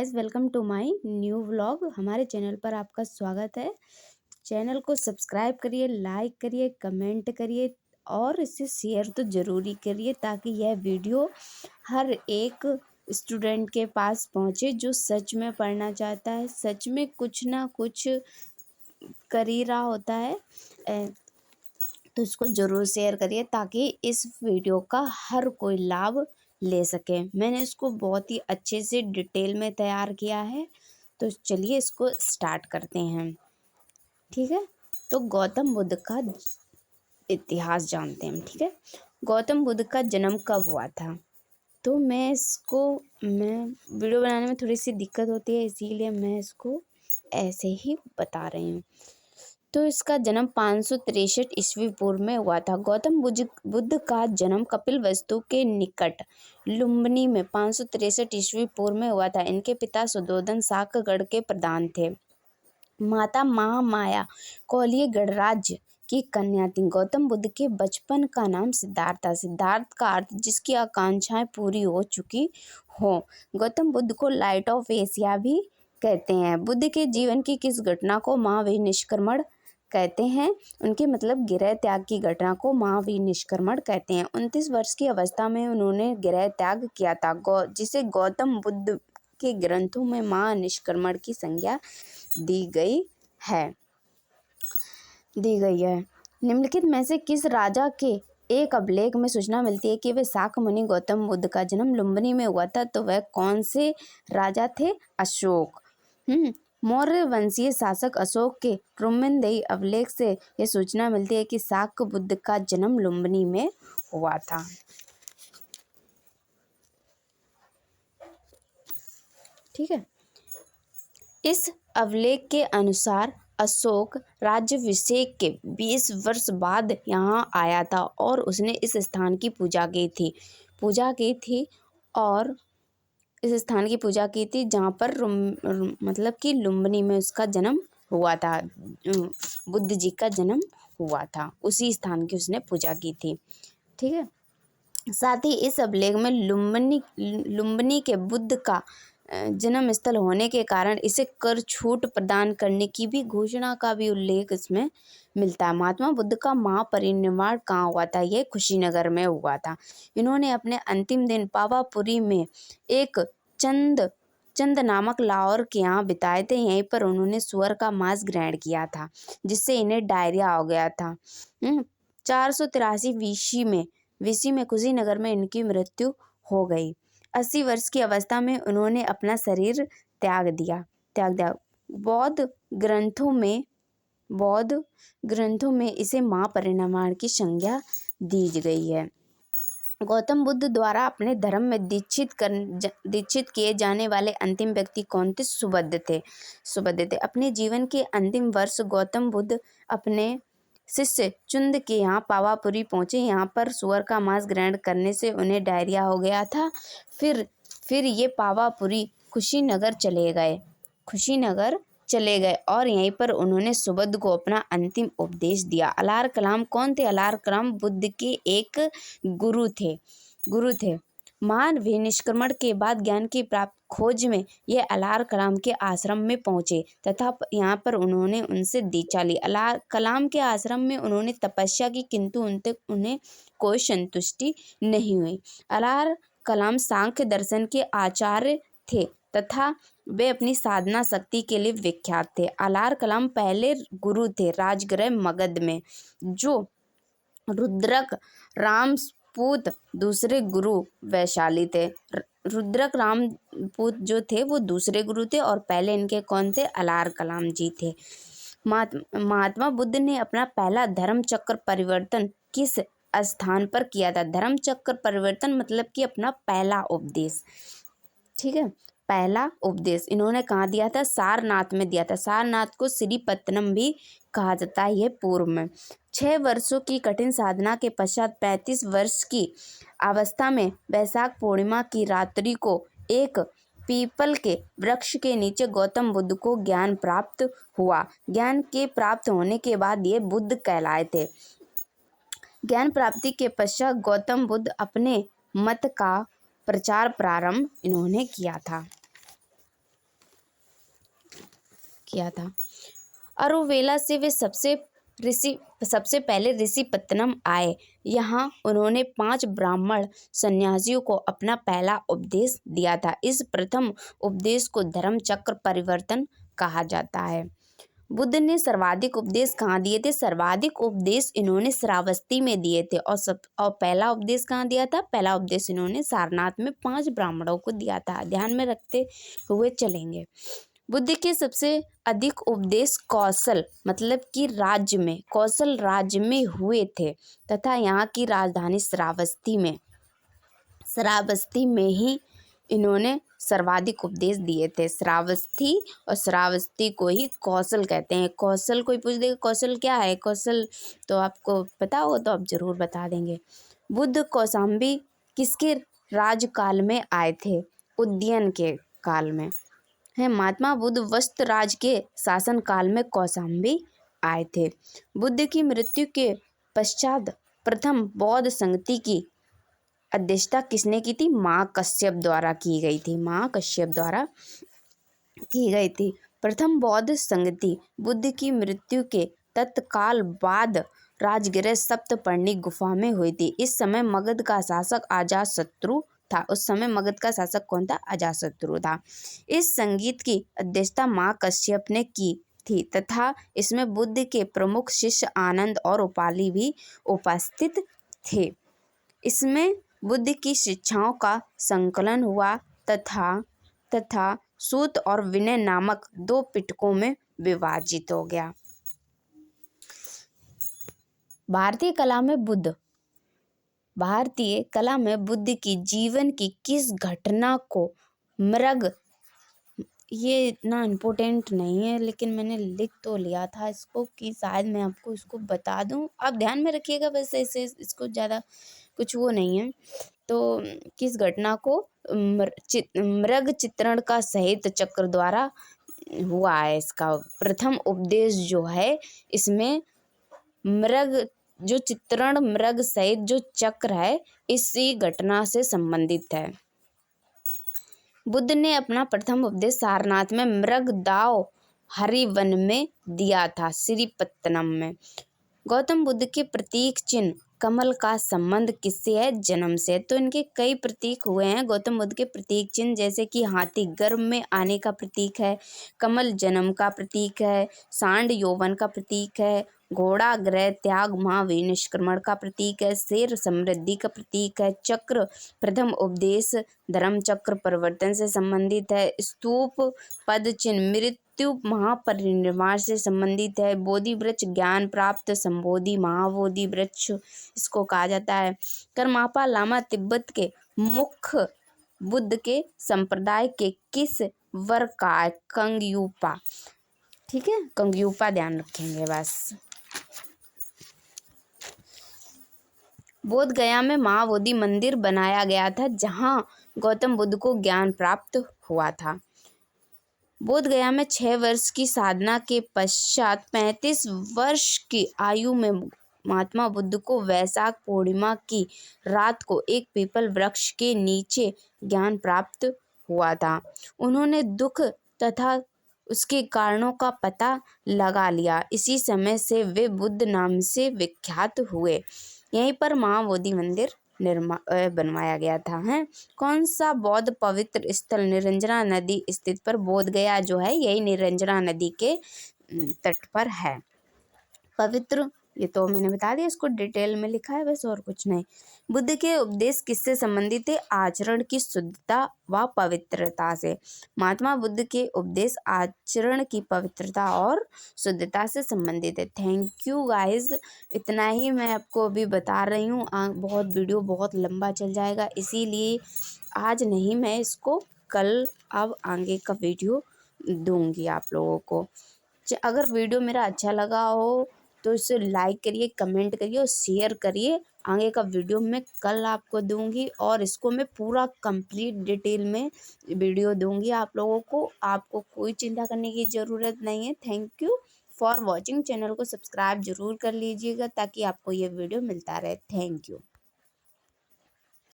Guys, welcome to my new vlog. हमारे channel पर आपका स्वागत है। चैनल को सब्सक्राइब करिए, लाइक करिए, कमेंट करिए और इसे शेयर तो ज़रूरी करिए ताकि यह वीडियो हर एक स्टूडेंट के पास पहुंचे जो सच में पढ़ना चाहता है, सच में कुछ ना कुछ कर ही रहा होता है। तो इसको ज़रूर शेयर करिए ताकि इस वीडियो का हर कोई लाभ ले सके। मैंने इसको बहुत ही अच्छे से डिटेल में तैयार किया है, तो चलिए इसको स्टार्ट करते हैं। ठीक है, तो गौतम बुद्ध का इतिहास जानते हैं। ठीक है, गौतम बुद्ध का जन्म कब हुआ था? तो मैं वीडियो बनाने में थोड़ी सी दिक्कत होती है, इसीलिए मैं इसको ऐसे ही बता रही हूँ। तो इसका जन्म 563 ईस्वी पूर्व में हुआ था। गौतम बुद्ध का जन्म कपिलवस्तु के निकट लुम्बिनी में 563 ईस्वी पूर्व में हुआ था। इनके पिता सुद्धोधन शाकगढ़ के प्रधान थे। माता महामाया कोलीय गणराज्य की कन्या थी। गौतम बुद्ध के बचपन का नाम सिद्धार्थ था। सिद्धार्थ का अर्थ जिसकी आकांक्षाएं पूरी हो चुकी हो। गौतम बुद्ध को लाइट ऑफ एशिया भी कहते हैं। बुद्ध के जीवन की किस घटना को महाविनिष्क्रमण कहते हैं? उनके मतलब गृह त्याग की घटना को महाविनिष्क्रमण कहते हैं। 29 वर्ष की अवस्था में उन्होंने गृह त्याग किया था, जिसे गौतम बुद्ध के ग्रंथों में महानिष्क्रमण की संज्ञा दी गई है। निम्नलिखित में से किस राजा के एक अभिलेख में सूचना मिलती है कि वे शाक्य मुनि गौतम बुद्ध का जन्म लुम्बिनी में हुआ था? तो वह कौन से राजा थे? अशोक। मौर्य वंशीय शासक अशोक के रुक्मिणदेही अभिलेख से यह सूचना मिलती है कि शाक्य बुद्ध का जन्म लुम्बिनी में हुआ था। ठीक है, इस अभिलेख के अनुसार अशोक राज्याभिषेक के 20 वर्ष बाद यहाँ आया था और उसने इस स्थान की पूजा की थी जहाँ पर मतलब कि लुम्बिनी में उसका जन्म हुआ था। बुद्ध जी का जन्म हुआ था, उसी स्थान की उसने पूजा की थी। ठीक है, साथ ही इस अभिलेख में लुम्बिनी के बुद्ध का जन्म स्थल होने के कारण इसे कर छूट प्रदान करने की भी घोषणा का भी उल्लेख इसमें मिलता है। महात्मा बुद्ध का महापरिनिर्वाण कहाँ हुआ था? ये कुशीनगर में हुआ था। इन्होंने अपने अंतिम दिन पावापुरी में एक चंद नामक लाहौर के यहाँ बिताए थे। यहीं पर उन्होंने सुअर का मांस ग्रहण किया था, जिससे इन्हें डायरिया हो गया था। 483 वीसी में कुशीनगर में इनकी मृत्यु हो गई। 80 वर्ष की अवस्था में उन्होंने अपना शरीर त्याग दिया। बौद्ध ग्रंथों में इसे महापरिनिर्वाण की संज्ञा दी गई है। गौतम बुद्ध द्वारा अपने धर्म में दीक्षित किए जाने वाले अंतिम व्यक्ति कौन थे? सुबुद्ध थे। अपने जीवन के अंतिम वर्ष गौतम बुद्ध अपने शिष्य चुंद के यहाँ पावापुरी पहुँचे। यहाँ पर सुअर का मांस ग्रहण करने से उन्हें डायरिया हो गया था। फिर ये पावापुरी कुशीनगर चले गए और यहीं पर उन्होंने सुबुद्ध को अपना अंतिम उपदेश दिया। अलार कलाम कौन थे? अलार कलाम बुद्ध के एक गुरु थे। महान विनिष्क्रमण के बाद ज्ञान की प्राप्त खोज में ये अलार कलाम के आश्रम में पहुँचे तथा यहाँ पर उन्होंने उनसे दीक्षा ली। अलार कलाम के आश्रम में उन्होंने तपस्या की, किंतु उन्हें कोई संतुष्टि नहीं हुई। अलार कलाम सांख्य दर्शन के आचार्य थे तथा वे अपनी साधना शक्ति के लिए विख्यात थे। अलार कलाम पहले गुरु थे राजगृह मगध में, जो रुद्रक रामपूत दूसरे गुरु वैशाली थे। रुद्रक रामपूत जो थे वो दूसरे गुरु थे और पहले इनके कौन थे? अलार कलाम जी थे। महात्मा बुद्ध ने अपना पहला धर्म चक्र परिवर्तन किस स्थान पर किया था? धर्म चक्र परिवर्तन मतलब कि अपना पहला उपदेश। ठीक है, पहला उपदेश इन्होंने कहाँ दिया था? सारनाथ में दिया था। सारनाथ को श्रीपत्तनम भी कहा जाता है। यह पूर्व में 6 वर्षों की कठिन साधना के पश्चात 35 वर्ष की अवस्था में वैशाख पूर्णिमा की रात्रि को एक पीपल के वृक्ष के नीचे गौतम बुद्ध को ज्ञान प्राप्त हुआ। ज्ञान के प्राप्त होने के बाद ये बुद्ध कहलाए थे। ज्ञान प्राप्ति के पश्चात गौतम बुद्ध अपने मत का प्रचार प्रारंभ इन्होंने किया था। किया था। अरुवेला से वे सबसे पहले ऋषिपत्तनम आए। यहाँ उन्होंने 5 ब्राह्मण सन्यासियों को अपना पहला उपदेश दिया था। इस प्रथम उपदेश को धर्म चक्र परिवर्तन कहा जाता है। बुद्ध ने सर्वाधिक उपदेश कहाँ दिए थे? सर्वाधिक उपदेश इन्होंने श्रावस्ती में दिए थे। और पहला उपदेश कहाँ दिया था? पहला उपदेश इन्होंने सारनाथ में 5 ब्राह्मणों को दिया था। ध्यान में रखते हुए चलेंगे। बुद्ध के सबसे अधिक उपदेश कौशल मतलब कि कौशल राज्य में हुए थे तथा यहाँ की राजधानी श्रावस्ती में ही इन्होंने सर्वाधिक उपदेश दिए थे। श्रावस्ती को ही कौशल कहते हैं। कौशल कोई पूछ देगा कौशल क्या है? कौशल तो आपको पता हो तो आप जरूर बता देंगे। बुद्ध कौशाम्बी किसके राजकाल में आए थे? उदयन के काल में है। महात्मा बुद्ध वस्त राज के शासन काल में कौशाम्बी आए थे। बुद्ध की मृत्यु के पश्चात प्रथम बौद्ध संगति की अध्यक्षता किसने की थी? मां कश्यप द्वारा की गई थी। प्रथम बौद्ध संगति बुद्ध की मृत्यु के तत्काल बाद राजगृह सप्तपर्णी गुफा में हुई थी। इस समय मगध का शासक अजातशत्रु था। उस समय मगध का शासक कौन था? अजातशत्रु था। इस संगीत की अध्यक्षता मां कश्यप ने की थी तथा इसमें बुद्ध के प्रमुख शिष्य आनंद और उपाली भी उपस्थित थे। इसमें बुद्ध की शिक्षाओं का संकलन हुआ तथा सूत और विनय नामक 2 पिटकों में विभाजित हो गया। भारतीय कला में बुद्ध की जीवन की किस घटना को ये इतना इम्पोर्टेंट नहीं है लेकिन मैंने लिख तो लिया था इसको कि शायद मैं आपको इसको बता दूं। आप ध्यान में रखिएगा, वैसे इसको ज़्यादा कुछ वो नहीं है। तो किस घटना को मृग चित्रण का सहित चक्र द्वारा हुआ है? इसका प्रथम उपदेश जो है इसमें मृग सहित जो चक्र है इसी घटना से संबंधित है। बुद्ध ने अपना प्रथम उपदेश सारनाथ में मृगदाव हरिवन में दिया था, श्रीपत्तनम में। गौतम बुद्ध के प्रतीक चिन्ह कमल का संबंध किससे है? जन्म से। तो इनके कई प्रतीक हुए हैं गौतम बुद्ध के प्रतीक चिन्ह, जैसे कि हाथी गर्भ में आने का प्रतीक है, कमल जन्म का प्रतीक है, सांड यौवन का प्रतीक है, घोड़ा गृह त्याग महावीर निष्क्रमण का प्रतीक है, शेर समृद्धि का प्रतीक है, चक्र प्रथम उपदेश धर्म चक्र परिवर्तन से संबंधित है, स्तूप पद चिन्ह मृत्यु महापरिनिर्वाण से संबंधित है, बोधि वृक्ष ज्ञान प्राप्त संबोधि महाबोधि वृक्ष इसको कहा जाता है, करमापा लामा तिब्बत के मुख्य बुद्ध के संप्रदाय के किस वर्ग का है? कंगयूपा। ठीक है, कंगयूपा ध्यान रखेंगे बस। बोध गया में महाबोधि मंदिर बनाया गया था जहां गौतम बुद्ध को ज्ञान प्राप्त हुआ था। बोध गया में 6 वर्ष की साधना के पश्चात 35 वर्ष की आयु में महात्मा बुद्ध को वैशाख पूर्णिमा की रात को एक पीपल वृक्ष के नीचे ज्ञान प्राप्त हुआ था। उन्होंने दुख तथा उसके कारणों का पता लगा लिया। इसी समय से वे बुद्ध नाम से विख्यात हुए। यहीं पर महाबोधि मंदिर बनवाया गया था। है कौन सा बौद्ध पवित्र स्थल निरंजना नदी स्थित पर? बोध गया जो है यही निरंजना नदी के तट पर है। पवित्र ये तो मैंने बता दिया, इसको डिटेल में लिखा है बस और कुछ नहीं। बुद्ध के उपदेश किससे संबंधित है? आचरण की शुद्धता व पवित्रता से। महात्मा बुद्ध के उपदेश आचरण की पवित्रता और शुद्धता से संबंधित है। थैंक यू गाइस, इतना ही मैं आपको अभी बता रही हूँ। वीडियो बहुत लंबा चल जाएगा, इसीलिए आज नहीं, मैं इसको कल अब आगे का वीडियो दूंगी आप लोगों को। अगर वीडियो मेरा अच्छा लगा हो तो इसे लाइक करिए, कमेंट करिए और शेयर करिए। आगे का वीडियो मैं कल आपको दूंगी और इसको मैं पूरा कंप्लीट डिटेल में वीडियो दूंगी आप लोगों को। आपको कोई चिंता करने की ज़रूरत नहीं है। Thank you for watching. Channel को सब्सक्राइब जरूर कर लीजिएगा ताकि आपको ये वीडियो मिलता रहे। Thank you.